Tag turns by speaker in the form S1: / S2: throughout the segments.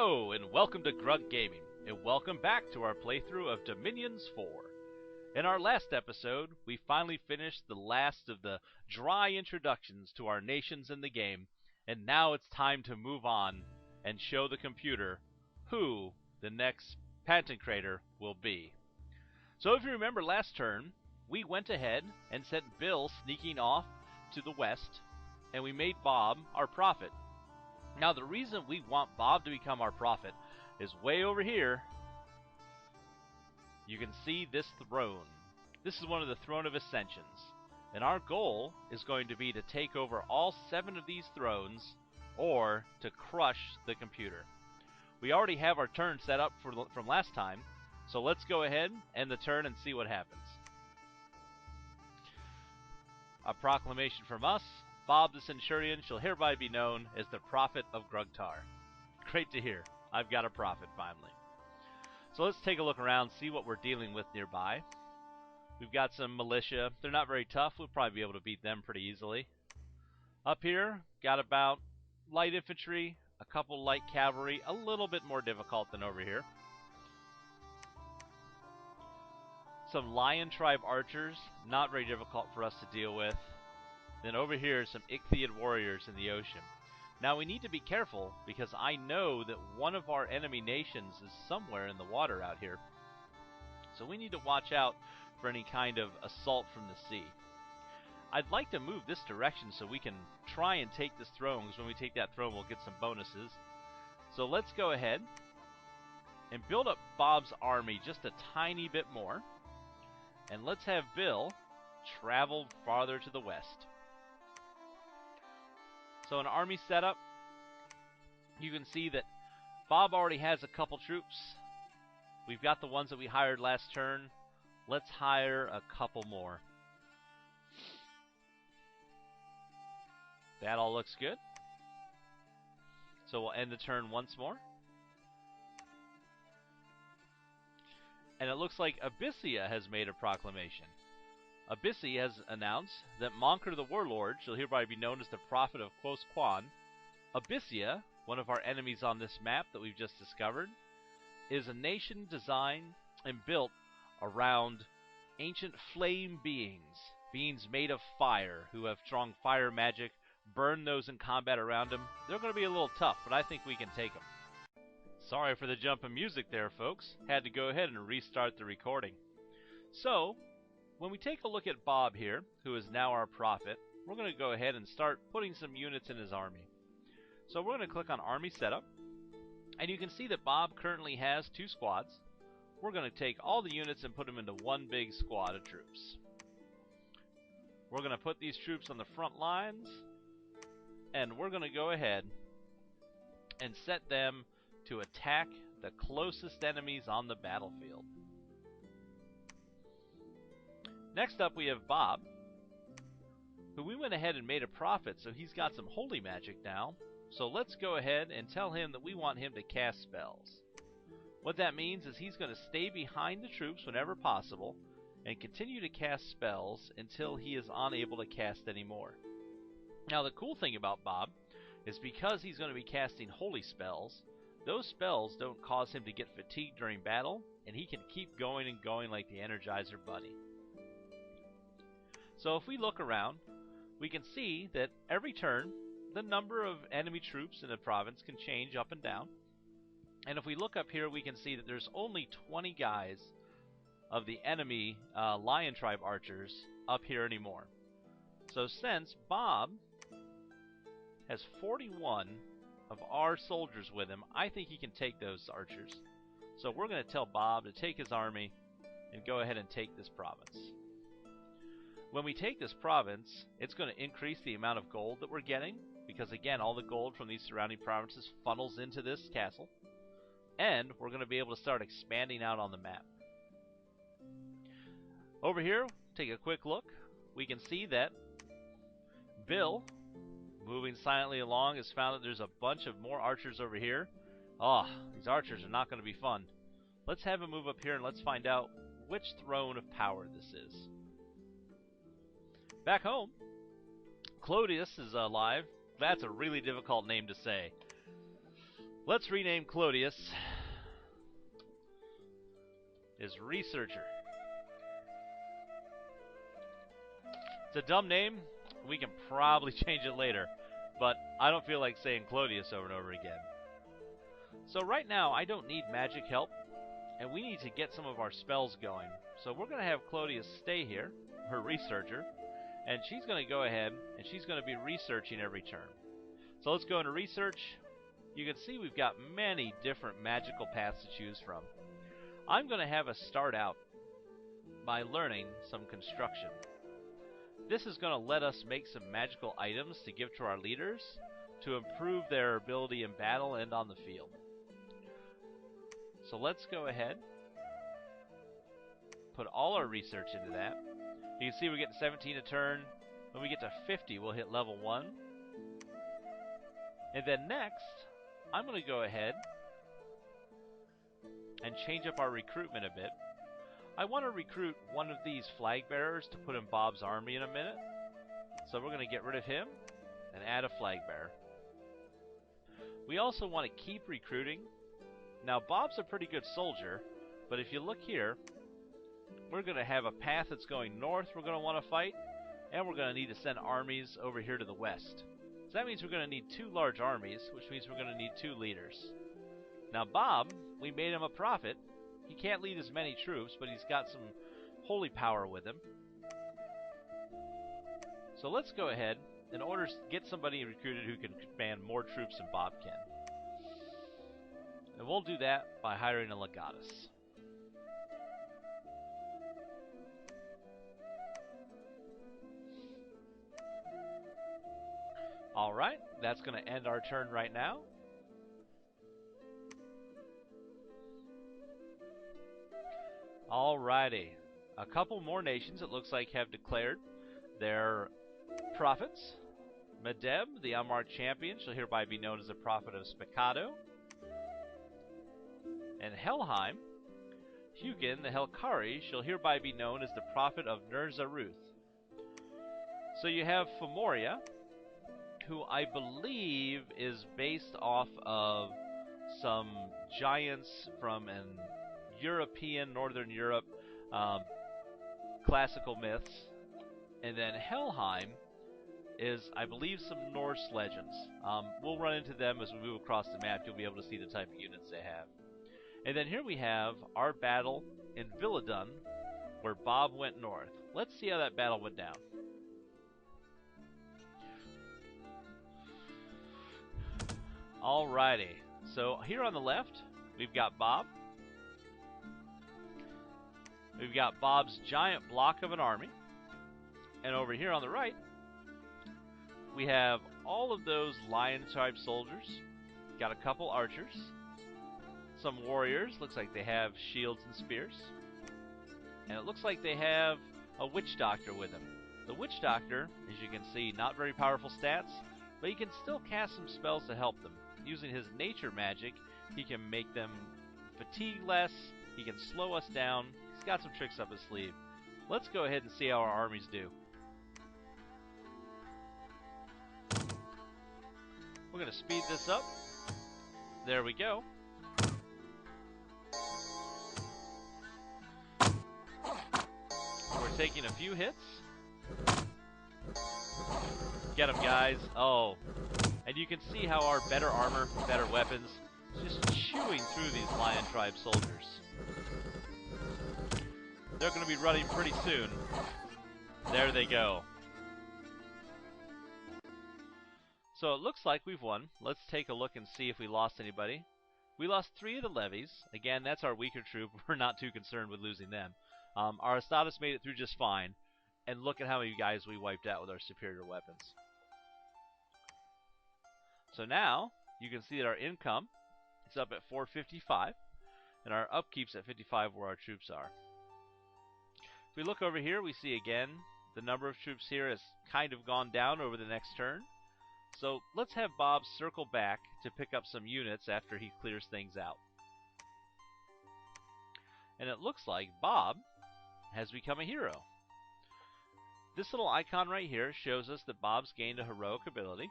S1: Hello, and welcome to Grug Gaming, and welcome back to our playthrough of Dominions 4. In our last episode, we finally finished the last of the dry introductions to our nations in the game, and now it's time to move on and show the computer who the next Pantocrator will be. So if you remember last turn, we went ahead and sent Bill sneaking off to the west, and we made Bob our prophet. Now, the reason we want Bob to become our prophet is way over here. You can see this throne. This is one of the Throne of Ascensions. And our goal is going to be to take over all 7 of these thrones or to crush the computer. We already have our turn set up from last time, so let's go ahead, end the turn, and see what happens. A proclamation from us. Bob the Centurion shall hereby be known as the Prophet of Grugtar. Great to hear. I've got a prophet finally. So let's take a look around, see what we're dealing with nearby. We've got some militia. They're not very tough. We'll probably be able to beat them pretty easily. Up here, got about light infantry, a couple light cavalry, a little bit more difficult than over here. Some Lion Tribe archers, not very difficult for us to deal with. Then over here, some Ichthyid warriors in the ocean. Now we need to be careful, because I know that one of our enemy nations is somewhere in the water out here. So we need to watch out for any kind of assault from the sea. I'd like to move this direction so we can try and take this throne, because when we take that throne we'll get some bonuses. So let's go ahead and build up Bob's army just a tiny bit more. And let's have Bill travel farther to the west. So an army setup, you can see that Bob already has a couple troops. We've got the ones that we hired last turn. Let's hire a couple more. That all looks good. So we'll end the turn once more. And it looks like Abyssia has made a proclamation. Abyssia has announced that Moncur the Warlord shall hereby be known as the Prophet of Quos Quan. Abyssia, one of our enemies on this map that we've just discovered, is a nation designed and built around ancient flame beings, beings made of fire, who have strong fire magic. Burn those in combat around them. They're going to be a little tough, but I think we can take them. Sorry for the jump in music there, folks. Had to go ahead and restart the recording. So, when we take a look at Bob here, who is now our prophet, we're going to go ahead and start putting some units in his army. So we're going to click on Army Setup, and you can see that Bob currently has 2 squads. We're going to take all the units and put them into one big squad of troops. We're going to put these troops on the front lines, and we're going to go ahead and set them to attack the closest enemies on the battlefield. Next up we have Bob, who we went ahead and made a prophet, so he's got some holy magic now. So let's go ahead and tell him that we want him to cast spells. What that means is he's going to stay behind the troops whenever possible and continue to cast spells until he is unable to cast any more. Now the cool thing about Bob is because he's going to be casting holy spells, those spells don't cause him to get fatigued during battle, and he can keep going and going like the Energizer Bunny. So if we look around, we can see that every turn, the number of enemy troops in the province can change up and down. And if we look up here, we can see that there's only 20 guys of the enemy Lion Tribe archers up here anymore. So since Bob has 41 of our soldiers with him, I think he can take those archers. So we're going to tell Bob to take his army and go ahead and take this province. When we take this province, it's going to increase the amount of gold that we're getting, because again, all the gold from these surrounding provinces funnels into this castle, and we're going to be able to start expanding out on the map. Over here, take a quick look. We can see that Bill, moving silently along, has found that there's a bunch of more archers over here. Oh, these archers are not going to be fun. Let's have him move up here and let's find out which throne of power this is. Back home, Clodius is alive. That's a really difficult name to say. Let's rename Clodius as Researcher. It's a dumb name. We can probably change it later, but I don't feel like saying Clodius over and over again. So right now, I don't need magic help, and we need to get some of our spells going. So we're going to have Clodius stay here, her Researcher, and she's going to go ahead and she's going to be researching every turn. So let's go into Research. You can see we've got many different magical paths to choose from. I'm going to have us start out by learning some construction. This is going to let us make some magical items to give to our leaders to improve their ability in battle and on the field. So let's go ahead, put all our research into that. You can see we get to 17 a turn. When we get to 50, we'll hit level 1. And then next, I'm going to go ahead and change up our recruitment a bit. I want to recruit one of these flag bearers to put in Bob's army in a minute. So we're going to get rid of him and add a flag bearer. We also want to keep recruiting. Now Bob's a pretty good soldier, but if you look here, we're going to have a path that's going north we're going to want to fight, and we're going to need to send armies over here to the west. So that means we're going to need 2 large armies, which means we're going to need 2 leaders. Now Bob, we made him a prophet. He can't lead as many troops, but he's got some holy power with him. So let's go ahead and get somebody recruited who can command more troops than Bob can. And we'll do that by hiring a legatus. Alright, that's going to end our turn right now. Alrighty, a couple more nations it looks like have declared their prophets. Medeb, the Ermor champion, shall hereby be known as the prophet of Spicado. And Helheim, Hugin, the Helkari, shall hereby be known as the prophet of Nerzaruth. So you have Femoria, who I believe is based off of some giants from an European, Northern Europe, classical myths. And then Helheim is, I believe, some Norse legends. We'll run into them as we move across the map. You'll be able to see the type of units they have. And then here we have our battle in Villadun, where Bob went north. Let's see how that battle went down. Alrighty, so here on the left, we've got Bob. We've got Bob's giant block of an army. And over here on the right, we have all of those lion-type soldiers. Got a couple archers. Some warriors. Looks like they have shields and spears. And it looks like they have a witch doctor with them. The witch doctor, as you can see, not very powerful stats, but he can still cast some spells to help them. Using his nature magic, he can make them fatigue less, he can slow us down, he's got some tricks up his sleeve. Let's go ahead and see how our armies do. We're going to speed this up. There we go. We're taking a few hits. Get them, guys. Oh. And you can see how our better armor, better weapons, is just chewing through these Lion Tribe soldiers. They're going to be running pretty soon. There they go. So it looks like we've won. Let's take a look and see if we lost anybody. We lost 3 of the levies. Again, that's our weaker troop. We're not too concerned with losing them. Our Astatus made it through just fine. And look at how many guys we wiped out with our superior weapons. So now, you can see that our income is up at 455, and our upkeep's at 55 where our troops are. If we look over here, we see again, the number of troops here has kind of gone down over the next turn. So let's have Bob circle back to pick up some units after he clears things out. And it looks like Bob has become a hero. This little icon right here shows us that Bob's gained a heroic ability.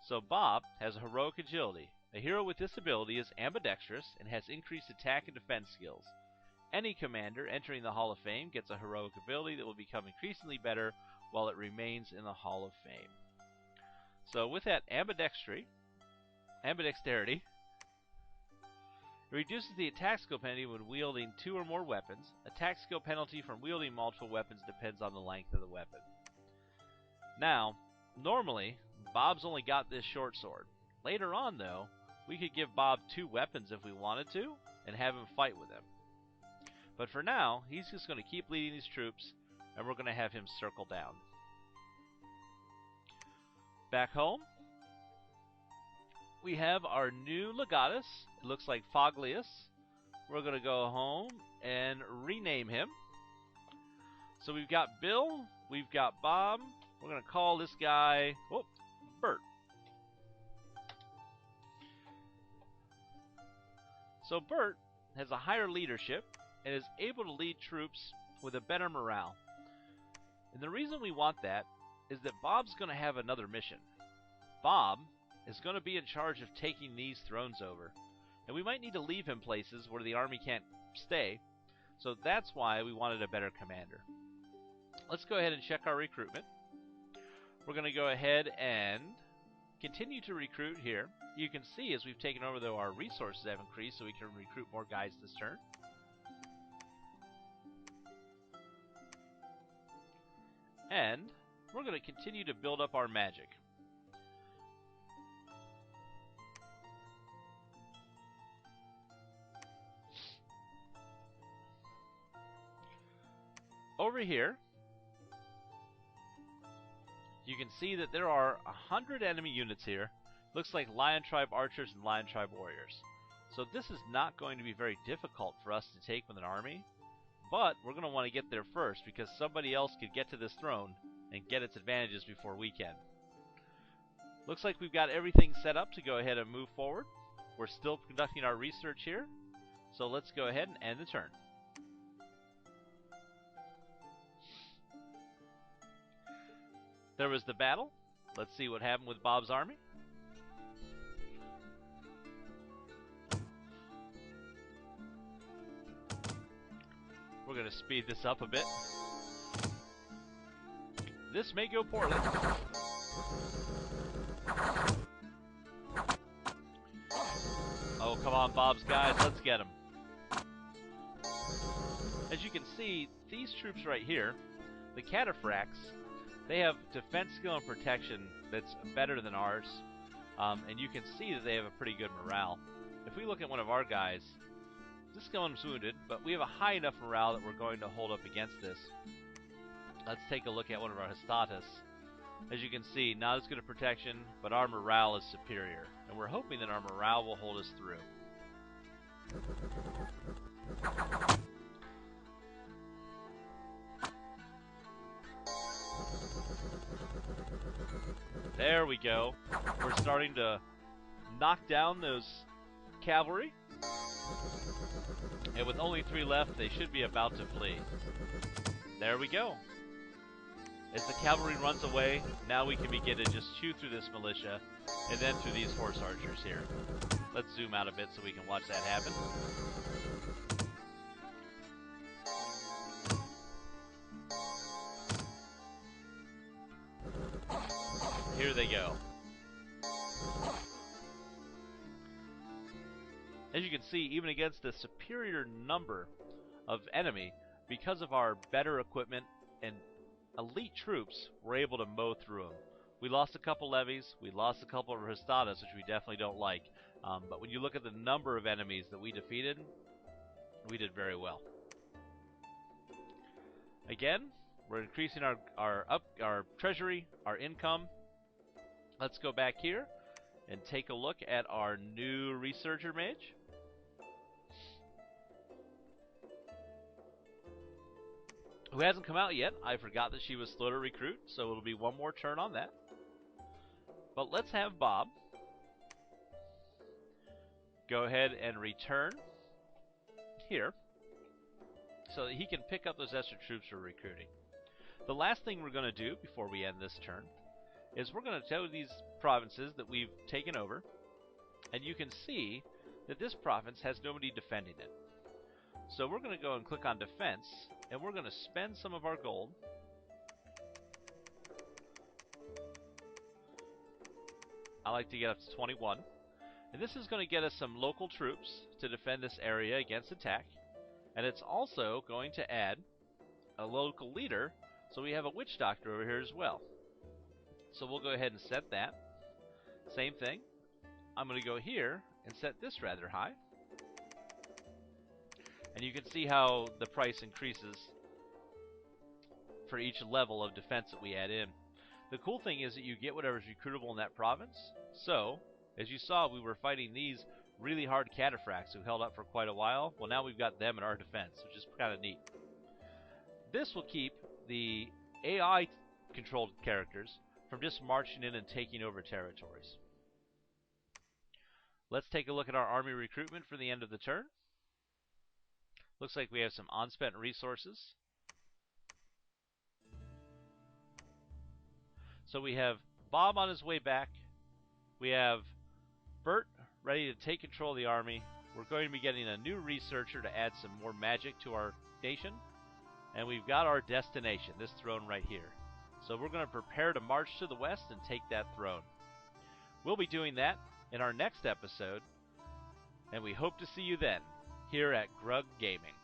S1: So Bob has a heroic agility. A hero with this ability is ambidextrous and has increased attack and defense skills. Any commander entering the Hall of Fame gets a heroic ability that will become increasingly better while it remains in the Hall of Fame. So with that ambidexterity, it reduces the attack skill penalty when wielding 2 or more weapons. Attack skill penalty from wielding multiple weapons depends on the length of the weapon. Now, normally, Bob's only got this short sword. Later on, though, we could give Bob 2 weapons if we wanted to, and have him fight with them. But for now, he's just going to keep leading these troops, and we're going to have him circle down. Back home, we have our new Legatus. It looks like Foglius. We're going to go home and rename him. So we've got Bill, we've got Bob. We're going to call this guy, Bert. So Bert has a higher leadership and is able to lead troops with a better morale. And the reason we want that is that Bob's going to have another mission. Bob is going to be in charge of taking these thrones over, and we might need to leave him places where the army can't stay, so that's why we wanted a better commander. Let's go ahead and check our recruitment. We're going to go ahead and continue to recruit here. You can see as we've taken over, though, our resources have increased, so we can recruit more guys this turn. And we're going to continue to build up our magic. Over here, you can see that there are 100 enemy units here. Looks like Lion Tribe archers and Lion Tribe warriors. So this is not going to be very difficult for us to take with an army, but we're going to want to get there first because somebody else could get to this throne and get its advantages before we can. Looks like we've got everything set up to go ahead and move forward. We're still conducting our research here, so let's go ahead and end the turn. There was the battle. Let's see what happened with Bob's army. We're going to speed this up a bit. This may go poorly. Oh, come on, Bob's guys. Let's get them. As you can see, these troops right here, the cataphracts, they have defense skill and protection that's better than ours. And you can see that they have a pretty good morale. If we look at one of our guys, this one's wounded, but we have a high enough morale that we're going to hold up against this. Let's take a look at one of our Hestatus. As you can see, not as good a protection, but our morale is superior. And we're hoping that our morale will hold us through. There we go. We're starting to knock down those cavalry. And with only 3 left, they should be about to flee. There we go. As the cavalry runs away, now we can begin to just chew through this militia, and then through these horse archers here. Let's zoom out a bit so we can watch that happen. Here they go. As you can see, even against the superior number of enemy, because of our better equipment and elite troops, we're able to mow through them. We lost a couple levies, we lost a couple of Hestatas, which we definitely don't like. But when you look at the number of enemies that we defeated, we did very well. Again, we're increasing our treasury, our income. Let's go back here and take a look at our new Researcher Mage. Who hasn't come out yet. I forgot that she was slow to recruit, so it'll be one more turn on that. But let's have Bob go ahead and return here so that he can pick up those extra troops for recruiting. The last thing we're going to do before we end this turn is we're going to tell these provinces that we've taken over And you can see that this province has nobody defending it. So we're going to go and click on defense, and we're going to spend some of our gold. I like to get up to 21. And this is going to get us some local troops to defend this area against attack. And it's also going to add a local leader, so we have a witch doctor over here as well. So we'll go ahead and set that. Same thing. I'm going to go here and set this rather high. And you can see how the price increases for each level of defense that we add in. The cool thing is that you get whatever's recruitable in that province. So, as you saw, we were fighting these really hard cataphracts who held up for quite a while. Well, now we've got them in our defense, which is kind of neat. This will keep the AI-controlled characters from just marching in and taking over territories. Let's take a look at our army recruitment for the end of the turn. Looks like we have some unspent resources. So we have Bob on his way back. We have Bert ready to take control of the army. We're going to be getting a new researcher to add some more magic to our nation. And we've got our destination, this throne right here. So we're going to prepare to march to the west and take that throne. We'll be doing that in our next episode, and we hope to see you then, here at Grug Gaming.